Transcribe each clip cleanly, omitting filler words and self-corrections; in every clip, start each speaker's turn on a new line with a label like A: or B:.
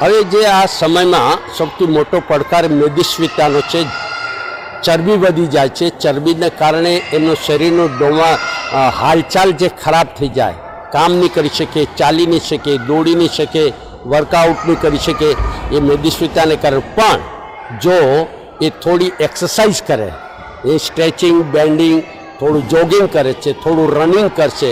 A: હવે જે આ સમયમાં સૌથી મોટો પડકાર મેદસ્વીતાનો છે. ચરબી વધી જાય છે. ચરબીને કારણે એમનો શરીરનો હાલચાલ જે ખરાબ થઈ જાય, કામ નહીં કરી શકે, ચાલી નહીં શકે, દોડી નહીં શકે, વર્કઆઉટ નહીં કરી શકે, એ મેદસ્વીતાને કારણે. પણ જો એ થોડી એક્સરસાઇઝ કરે, એ સ્ટ્રેચિંગ, બેન્ડિંગ, થોડું જોગિંગ કરે છે, થોડું રનિંગ કરશે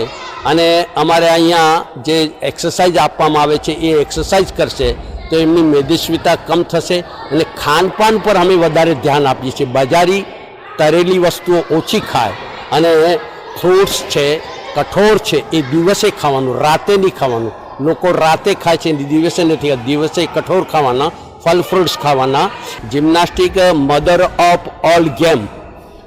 A: અને અમારે અહીંયા જે એક્સરસાઇઝ આપવામાં આવે છે એ એક્સરસાઇઝ કરશે તો એમની મેદસ્વીતા કમ થશે. અને ખાનપાન પર અમે વધારે ધ્યાન આપીએ છીએ. બજારી તળેલી વસ્તુઓ ઓછી ખાય અને ફ્રૂટ્સ છે, કઠોળ છે, એ દિવસે ખાવાનું, રાતે નહીં ખાવાનું. લોકો રાતે ખાય છે, દિવસે નથી. દિવસે કઠોળ ખાવાના, ફલ ફ્રૂટ્સ ખાવાના. Gymnastic mother of all game,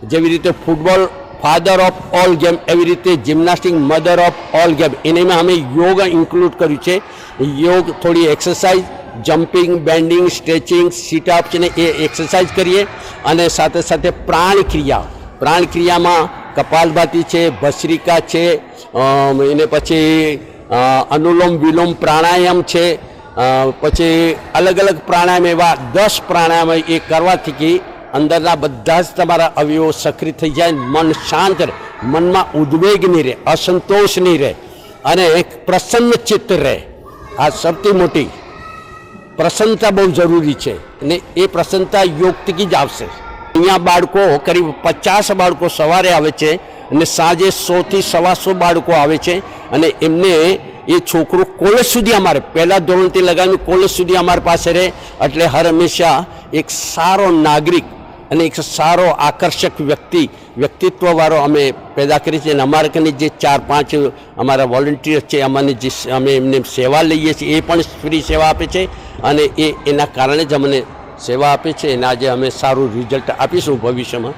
A: જેવી રીતે football father of all game, એવી રીતે gymnastic mother of all game. એનામાં અમે યોગ ઇન્ક્લુડ કર્યું છે. યોગ, થોડી એક્સરસાઇઝ, જમ્પિંગ, બેન્ડિંગ, સ્ટ્રેચિંગ, સીટઅપ્સ ને એ એક્સરસાઇઝ કરીએ. અને સાથે સાથે પ્રાણક્રિયામાં કપાલભાતિ છે, ભસ્ત્રિકા છે, એને પછી અનુલોમ વિલોમ પ્રાણાયામ છે, પછી અલગ અલગ પ્રાણાયામ, એવા 10 પ્રાણાયામ એ કરવાથી કે અંદરના બધા જ તમારા અવયવો સક્રિય થઈ જાય, મન શાંત રહે, મનમાં ઉદ્વેગ નહીં રહે, અસંતોષ નહીં રહે અને એક પ્રસન્ન ચિત્ત રહે. આ સૌથી મોટી પ્રસન્નતા બહુ જરૂરી છે અને એ પ્રસન્નતા યોગથી જ આવશે. અહીંયા બાળકો કરીબ 50 બાળકો સવારે આવે છે અને સાંજે 100 થી 125 બાળકો આવે છે. અને એમને એ છોકરું કોલેજ સુધી, અમારે પહેલા ધોરણથી લગાવીને કોલેજ સુધી અમારી પાસે રહે. એટલે હર હંમેશા એક સારો નાગરિક અને એક સારો આકર્ષક વ્યક્તિત્વવાળો અમે પેદા કરી છે. અને અમારા કને જે 4-5 અમારા વોલન્ટિયર છે, અમે એમને સેવા લઈએ છીએ, એ પણ ફ્રી સેવા આપે છે અને એના કારણે જ અમને સેવા આપે છે. અને આજે અમે સારું રિઝલ્ટ આપીશું ભવિષ્યમાં.